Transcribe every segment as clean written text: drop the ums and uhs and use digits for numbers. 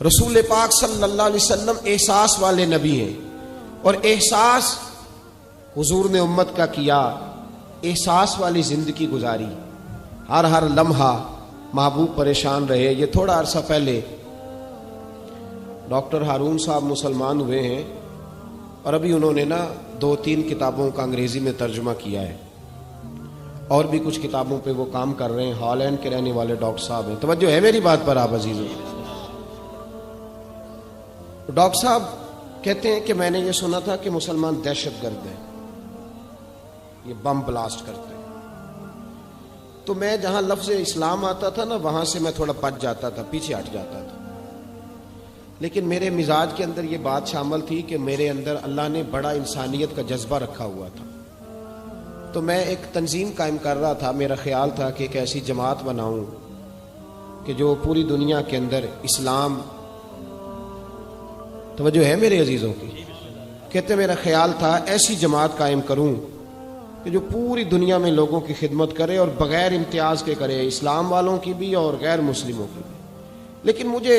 رسول پاک صلی اللہ علیہ وسلم احساس والے نبی ہیں، اور احساس حضور نے امت کا کیا، احساس والی زندگی گزاری، ہر لمحہ محبوب پریشان رہے۔ یہ تھوڑا عرصہ پہلے ڈاکٹر ہارون صاحب مسلمان ہوئے ہیں، اور ابھی انہوں نے 2-3 کتابوں کا انگریزی میں ترجمہ کیا ہے، اور بھی کچھ کتابوں پہ وہ کام کر رہے ہیں۔ ہالینڈ کے رہنے والے ڈاکٹر صاحب ہیں۔ توجہ ہے میری بات پر آپ عزیزوں؟ ڈاکٹر صاحب کہتے ہیں کہ میں نے یہ سنا تھا کہ مسلمان دہشت گرد ہیں، یہ بم بلاسٹ کرتے ہیں۔ تو میں جہاں لفظ اسلام آتا تھا وہاں سے میں تھوڑا بچ جاتا تھا، پیچھے ہٹ جاتا تھا، لیکن میرے مزاج کے اندر یہ بات شامل تھی کہ میرے اندر اللہ نے بڑا انسانیت کا جذبہ رکھا ہوا تھا۔ تو میں ایک تنظیم قائم کر رہا تھا، میرا خیال تھا کہ ایک ایسی جماعت بناؤں کہ جو پوری دنیا کے اندر اسلام، توجہ ہے میرے عزیزوں کی، کہتے میرا خیال تھا ایسی جماعت قائم کروں کہ جو پوری دنیا میں لوگوں کی خدمت کرے، اور بغیر امتیاز کے کرے، اسلام والوں کی بھی اور غیر مسلموں کی بھی۔ لیکن مجھے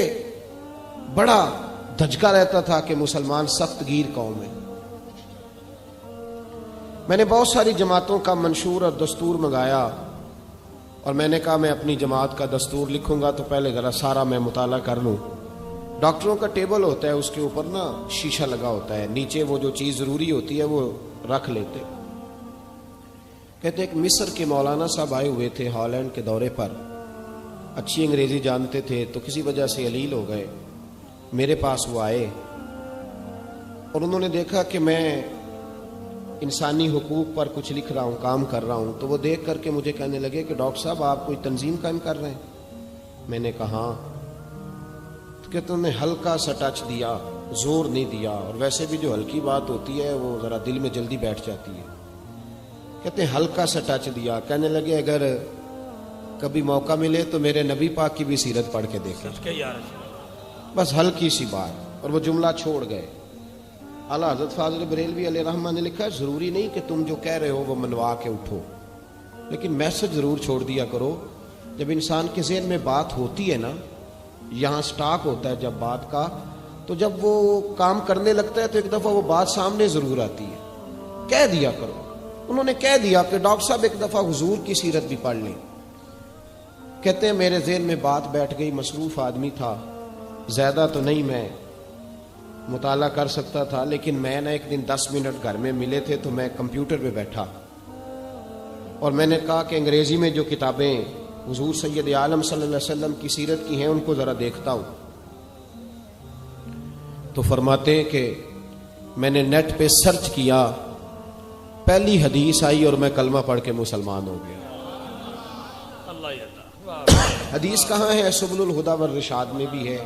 بڑا دھچکا رہتا تھا کہ مسلمان سخت گیر قوم ہے۔ میں نے بہت ساری جماعتوں کا منشور اور دستور منگایا، اور میں نے کہا میں اپنی جماعت کا دستور لکھوں گا تو پہلے ذرا سارا میں مطالعہ کر لوں۔ ڈاکٹروں کا ٹیبل ہوتا ہے، اس کے اوپر شیشہ لگا ہوتا ہے، نیچے وہ جو چیز ضروری ہوتی ہے وہ رکھ لیتے۔ کہتے ایک مصر کے مولانا صاحب آئے ہوئے تھے ہالینڈ کے دورے پر، اچھی انگریزی جانتے تھے، تو کسی وجہ سے علیل ہو گئے۔ میرے پاس وہ آئے اور انہوں نے دیکھا کہ میں انسانی حقوق پر کچھ لکھ رہا ہوں، کام کر رہا ہوں، تو وہ دیکھ کر کے مجھے کہنے لگے کہ ڈاکٹر صاحب آپ کوئی تنظیم قائم کر رہے ہیں؟ میں نے کہا ہاں۔ تو کہتے انہوں نے ہلکا سا ٹچ دیا، زور نہیں دیا، اور ویسے بھی جو ہلکی بات ہوتی ہے وہ ذرا دل میں جلدی بیٹھ جاتی ہے۔ کہتے ہیں ہلکا سا ٹچ دیا، کہنے لگے اگر کبھی موقع ملے تو میرے نبی پاک کی بھی سیرت پڑھ کے دیکھیں، بس ہلکی سی بات، اور وہ جملہ چھوڑ گئے۔ اعلیٰ حضرت فاضل بریلوی علیہ رحمہ نے لکھا ہے ضروری نہیں کہ تم جو کہہ رہے ہو وہ منوا کے اٹھو، لیکن میسج ضرور چھوڑ دیا کرو۔ جب انسان کے ذہن میں بات ہوتی ہے یہاں سٹاک ہوتا ہے جب بات کا، تو جب وہ کام کرنے لگتا ہے تو ایک دفعہ وہ بات سامنے ضرور آتی ہے، کہہ دیا کرو۔ انہوں نے کہہ دیا کہ ڈاکٹر صاحب ایک دفعہ حضور کی سیرت بھی پڑھ لیں۔ کہتے ہیں میرے ذہن میں بات بیٹھ گئی، مصروف آدمی تھا، زیادہ تو نہیں میں مطالعہ کر سکتا تھا، لیکن میں ایک دن 10 منٹ گھر میں ملے تھے تو میں کمپیوٹر پہ بیٹھا، اور میں نے کہا کہ انگریزی میں جو کتابیں حضور سید عالم صلی اللہ علیہ وسلم کی سیرت کی ہیں ان کو ذرا دیکھتا ہوں۔ تو فرماتے ہیں کہ میں نے نیٹ پہ سرچ کیا، پہلی حدیث آئی اور میں کلمہ پڑھ کے مسلمان ہو گیا۔ حدیث کہاں ہے؟ سبل الہدی والرشاد میں بھی ہے،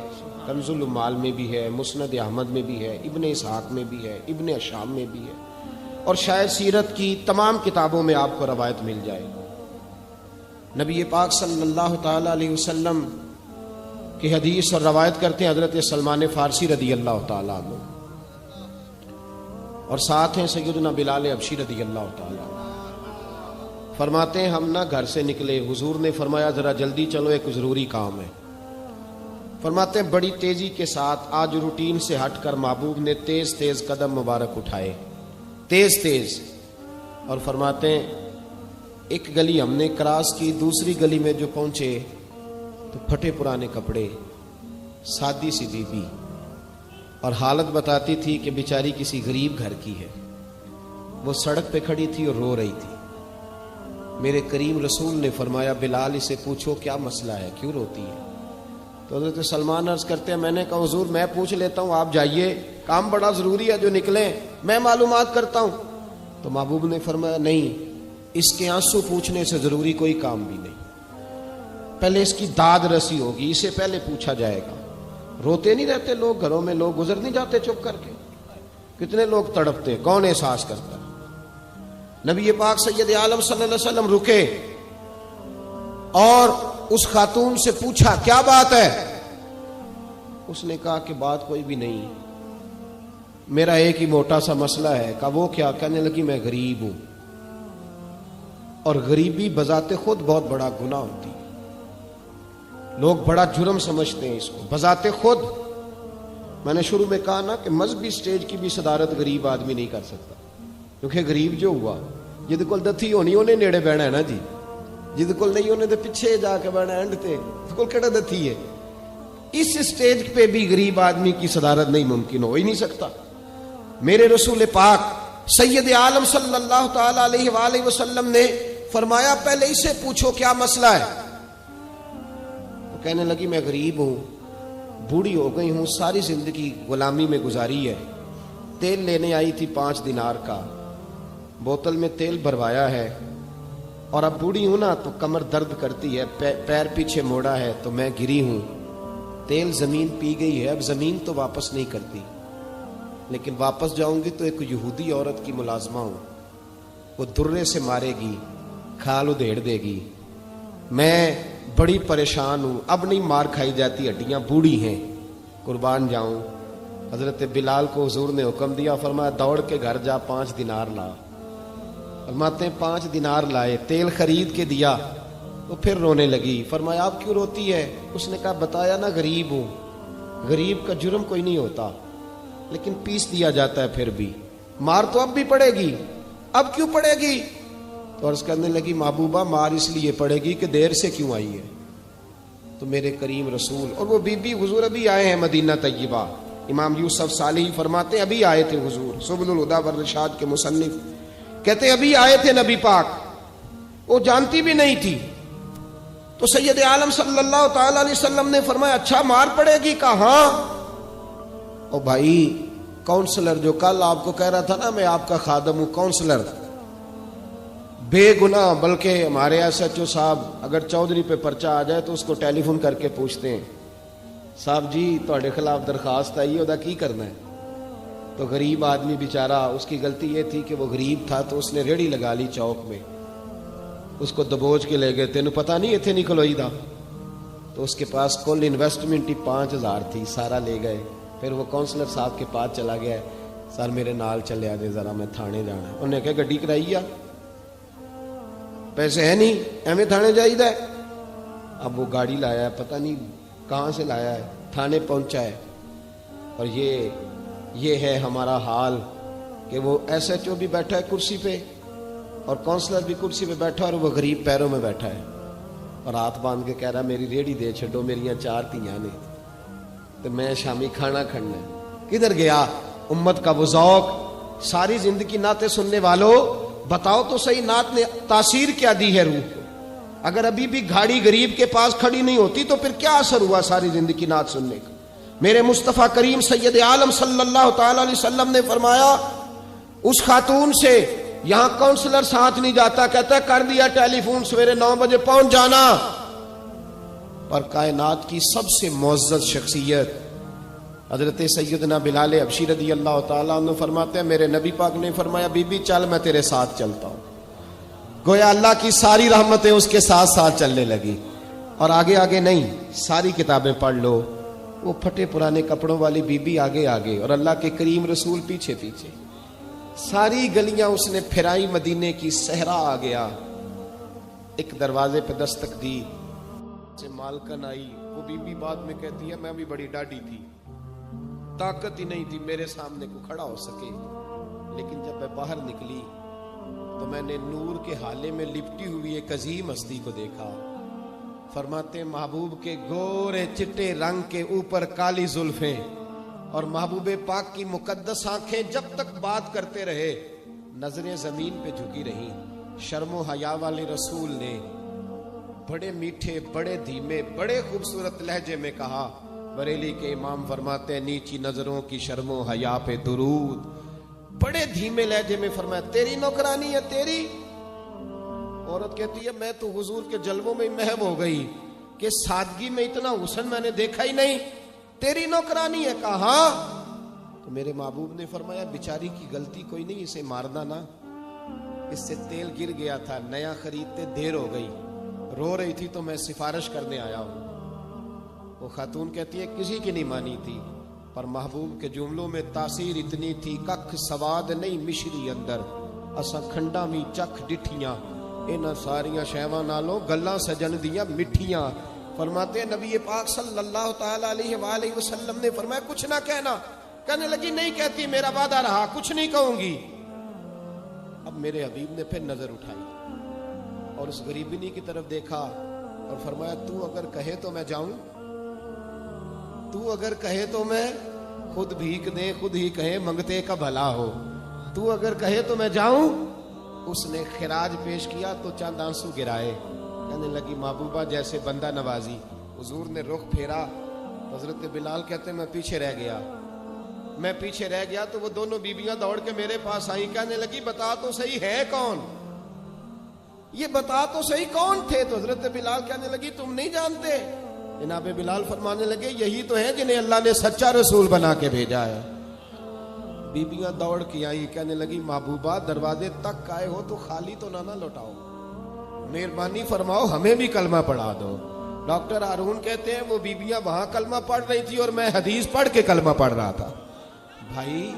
کنز العمال میں بھی ہے، مسند احمد میں بھی ہے، ابن اسحاق میں بھی ہے، ابن اشام میں بھی ہے، اور شاید سیرت کی تمام کتابوں میں آپ کو روایت مل جائے۔ نبی پاک صلی اللہ تعالی علیہ وسلم کی حدیث اور روایت کرتے ہیں حضرت سلمان فارسی رضی اللہ تعالیٰ عنہ، اور ساتھ ہیں سیدنا بلال حبشی رضی اللہ تعالیٰ عنہ۔ فرماتے ہیں ہم گھر سے نکلے، حضور نے فرمایا ذرا جلدی چلو ایک ضروری کام ہے۔ فرماتے ہیں بڑی تیزی کے ساتھ آج روٹین سے ہٹ کر محبوب نے تیز تیز قدم مبارک اٹھائے، تیز تیز، اور فرماتے ہیں ایک گلی ہم نے کراس کی، دوسری گلی میں جو پہنچے تو پھٹے پرانے کپڑے، سادی سی بی بی، اور حالت بتاتی تھی کہ بیچاری کسی غریب گھر کی ہے۔ وہ سڑک پہ کھڑی تھی اور رو رہی تھی۔ میرے کریم رسول نے فرمایا بلال اسے پوچھو کیا مسئلہ ہے، کیوں روتی ہے؟ تو حضرت سلمان عرض کرتے ہیں میں نے کہا حضور میں پوچھ لیتا ہوں، آپ جائیے، کام بڑا ضروری ہے جو نکلیں، میں معلومات کرتا ہوں۔ تو محبوب نے فرمایا نہیں، اس کے آنسو پوچھنے سے ضروری کوئی کام بھی نہیں، پہلے اس کی داد رسی ہوگی، اسے پہلے پوچھا جائے گا۔ روتے نہیں رہتے لوگ گھروں میں، لوگ گزر نہیں جاتے چپ کر کے؟ کتنے لوگ تڑپتے، کون احساس کرتا؟ نبی پاک سید عالم صلی اللہ علیہ وسلم رکے اور اس خاتون سے پوچھا کیا بات ہے؟ اس نے کہا کہ بات کوئی بھی نہیں، میرا ایک ہی موٹا سا مسئلہ ہے۔ کہا وہ کیا؟ کہنے لگی میں غریب ہوں، اور غریبی بذات خود بہت بڑا گناہ ہوتی ہے، لوگ بڑا جرم سمجھتے ہیں اس کو بذات خود. میں نے شروع میں کہا نا کہ مذہبی سٹیج کی بھی صدارت غریب آدمی نہیں کر سکتا, کیونکہ غریب جو ہوا جہد کول دتھی ہونی انہیں نیڑے بہنا ہے نا جی, جہد کول نہیں انہیں تو پیچھے جا کے بہنا اینڈ تے کول کیڑا دتھی ہے. اس سٹیج پہ بھی غریب آدمی کی صدارت نہیں ممکن ہو ہی نہیں سکتا. میرے رسول پاک سید عالم صلی اللہ تعالی علیہ وآلہ وسلم نے فرمایا پہلے اسے پوچھو کیا مسئلہ ہے. وہ کہنے لگی میں غریب ہوں, بوڑھی ہو گئی ہوں, ساری زندگی غلامی میں گزاری ہے, تیل لینے آئی تھی 5 دینار کا, بوتل میں تیل بھروایا ہے, اور اب بوڑھی ہوں نا تو کمر درد کرتی ہے, پیر پیچھے موڑا ہے تو میں گری ہوں, تیل زمین پی گئی ہے, اب زمین تو واپس نہیں کرتی, لیکن واپس جاؤں گی تو ایک یہودی عورت کی ملازمہ ہوں, وہ درے سے مارے گی, کھال ادھیڑ دے گی, میں بڑی پریشان ہوں, اب نہیں مار کھائی جاتی, ہڈیاں بوڑھی ہیں, قربان جاؤں. حضرت بلال کو حضور نے حکم دیا, فرمایا دوڑ کے گھر جا 5 دینار لا. فرماتے ہیں 5 دینار لائے, تیل خرید کے دیا, تو پھر رونے لگی. فرمایا آپ کیوں روتی ہے؟ اس نے کہا بتایا نا غریب ہوں, غریب کا جرم کوئی نہیں ہوتا, لیکن پیس دیا جاتا ہے, پھر بھی مار تو اب بھی پڑے گی, اب کیوں پڑے گی؟ تو عرض کرنے لگی محبوبہ مار اس لیے پڑے گی کہ دیر سے کیوں آئی ہے. تو میرے کریم رسول, اور وہ بی بی حضور ابھی آئے ہیں مدینہ طیبہ, امام یوسف صالحی فرماتے ہیں ابھی آئے تھے حضور, سبل الہدی والرشاد کے مصنف کہتے ہیں ابھی آئے تھے نبی پاک, وہ جانتی بھی نہیں تھی. تو سید عالم صلی اللہ تعالی علیہ وسلم نے فرمایا اچھا مار پڑے گی؟ کہا ہاں. او بھائی کونسلر جو کل آپ کو کہہ رہا تھا نا میں آپ کا خادم ہوں, کونسلر بے گناہ, بلکہ ہمارے ایس ایچ او صاحب اگر چودھری پہ پرچہ آ جائے تو اس کو ٹیلی فون کر کے پوچھتے ہیں صاحب جی تھوڑے خلاف درخواست آئی ہے, ادا کی کرنا ہے. تو غریب آدمی بیچارہ, اس کی غلطی یہ تھی کہ وہ غریب تھا, تو اس نے ریڑھی لگا لی چوک میں, اس کو دبوچ کے لے گئے, تینوں پتہ نہیں اتنے نہیں کھلوئی دا. تو اس کے پاس کل انویسٹمنٹ ہی 5000 تھی, سارا لے گئے. پھر وہ کونسلر صاحب کے پاس چلا گیا, سر میرے نال چلے آدھے ذرا میں تھانے جانا ہے. انہوں نے کہا گڈی کرائی آ, پیسے ہے نہیں, ایویں تھانے جائیے. اب وہ گاڑی لایا ہے, پتہ نہیں کہاں سے لایا ہے, تھانے پہنچا ہے. اور یہ ہے ہمارا حال کہ وہ ایس ایچ او بھی بیٹھا ہے کرسی پہ, اور کونسلر بھی کرسی پہ بیٹھا, اور وہ غریب پیروں میں بیٹھا ہے, اور ہاتھ باندھ کے کہہ رہا میری ریڑھی دے چھڈو, میریاں 4 دھیاں نے, تو میں شامی کھانا کھڑنا ہے. کدھر گیا امت کا وہ ذوق؟ ساری زندگی نعتیں سننے والوں بتاؤ تو صحیح, نعت نے تاثیر کیا دی ہے روح کو؟ اگر ابھی بھی گھاڑی غریب کے پاس کھڑی نہیں ہوتی تو پھر کیا اثر ہوا ساری زندگی نعت سننے کا؟ میرے مصطفیٰ کریم سید عالم صلی اللہ تعالی علیہ وسلم نے فرمایا اس خاتون سے یہاں کونسلر ساتھ نہیں جاتا, کہتا ہے کر دیا ٹیلی فون, سویرے 9 بجے پہنچ جانا. پر کائنات کی سب سے معزز شخصیت حضرت سیدنا بلال حبشی رضی اللہ تعالیٰ عنہ فرماتے ہیں میرے نبی پاک نے فرمایا بی بی چل میں تیرے ساتھ چلتا ہوں. گویا اللہ کی ساری رحمتیں اس کے ساتھ ساتھ چلنے لگی. اور آگے آگے نہیں, ساری کتابیں پڑھ لو, وہ پھٹے پرانے کپڑوں والی بی بی آگے آگے, اور اللہ کے کریم رسول پیچھے پیچھے. ساری گلیاں اس نے پھرائی, مدینے کی صحرا آ گیا. ایک دروازے پہ دستک دی, سے مالکن آئی. وہ بی بی بعد میں کہتی ہے میں بھی بڑی ڈاڈی تھی, طاقت ہی نہیں تھی میرے سامنے کو کھڑا ہو سکے, لیکن جب میں باہر نکلی تو میں نے نور کے حالے میں لپٹی ہوئی ایک عظیم ہستی کو دیکھا. فرماتے محبوب کے گورے چٹے رنگ کے اوپر کالی زلفیں, اور محبوب پاک کی مقدس آنکھیں جب تک بات کرتے رہے نظریں زمین پہ جھکی رہیں. شرم و حیا والے رسول نے بڑے میٹھے, بڑے دھیمے, بڑے خوبصورت لہجے میں کہا. بریلی کے امام فرماتے ہیں نیچی نظروں کی شرم و حیا پہ درود. بڑے دھیمے لہجے میں فرمایا تیری نوکرانی ہے تیری. عورت کہتی ہے میں تو حضور کے جلووں میں محو ہو گئی کہ سادگی میں اتنا حسن میں نے دیکھا ہی نہیں, تیری نوکرانی ہے. کہا ہاں. تو میرے محبوب نے فرمایا بیچاری کی غلطی کوئی نہیں, اسے مارنا نا, اس سے تیل گر گیا تھا, نیا خریدتے دیر ہو گئی, رو رہی تھی تو میں سفارش کرنے آیا ہوں. وہ خاتون کہتی ہے کسی کی نہیں مانی تھی, پر محبوب کے جملوں میں تاثیر اتنی تھی ککھ سواد نہیں مشری اندر, اساں کھنڈا می چکھ ڈٹھیاں, انہاں ساریاں شیواں نالوں گلاں سجن دیاں مٹھیاں. فرماتے ہیں نبی پاک صلی اللہ تعالی علیہ وآلہ وسلم نے فرمایا کچھ نہ کہنا. کہنے لگی نہیں کہتی، میرا وعدہ رہا، کچھ نہیں کہوں گی. اب میرے حبیب نے پھر نظر اٹھائی اور اس غریبنی کی طرف دیکھا اور فرمایا تو اگر کہے تو میں جاؤں، تو اگر کہے تو میں خود بھیک دے، خود ہی کہے منگتے کا بھلا ہو، تو اگر کہے تو میں جاؤں. اس نے خراج پیش کیا تو چند آنسو گرائے. کہنے لگی محبوبہ جیسے بندہ نوازی. حضور نے رخ پھیرا. حضرت بلال کہتے میں پیچھے رہ گیا تو وہ دونوں بیبیاں دوڑ کے میرے پاس آئیں. کہنے لگی بتا تو صحیح ہے کون، یہ بتا تو صحیح کون تھے. تو حضرت بلال کہنے لگی تم نہیں جانتے. جناب بلال فرمانے لگے یہی تو ہیں جنہیں اللہ نے سچا رسول بنا کے بھیجا ہے. بیبیاں دوڑ کے آئی. کہنے لگی محبوبہ دروازے تک آئے ہو تو خالی تو نہ لوٹاؤ، مہربانی فرماؤ ہمیں بھی کلمہ پڑھا دو. ڈاکٹر ہارون کہتے ہیں وہ بیبیاں وہاں کلمہ پڑھ رہی تھی اور میں حدیث پڑھ کے کلمہ پڑھ رہا تھا. بھائی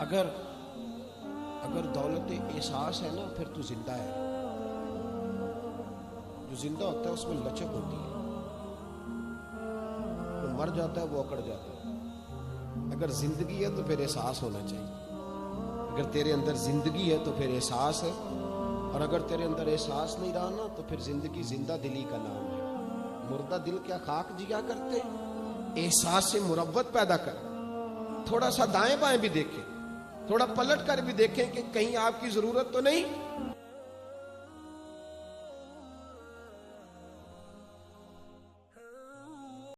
اگر دولت احساس ہے نا پھر تو زندہ ہے. جو زندہ ہوتا ہے اس میں لچک ہوتی ہے، جو مر جاتا ہے وہ اکڑ جاتا ہے. اگر زندگی ہے تو پھر احساس ہونا چاہیے. اگر تیرے اندر زندگی ہے تو پھر احساس ہے، اور اگر تیرے اندر احساس نہیں رہا نا تو پھر زندگی زندہ دلی کا نام ہے. مردہ دل کیا خاک جیا کرتے، احساس سے مروت پیدا کر. تھوڑا سا دائیں بائیں بھی دیکھیں، تھوڑا پلٹ کر بھی دیکھیں کہ کہیں آپ کی ضرورت تو نہیں.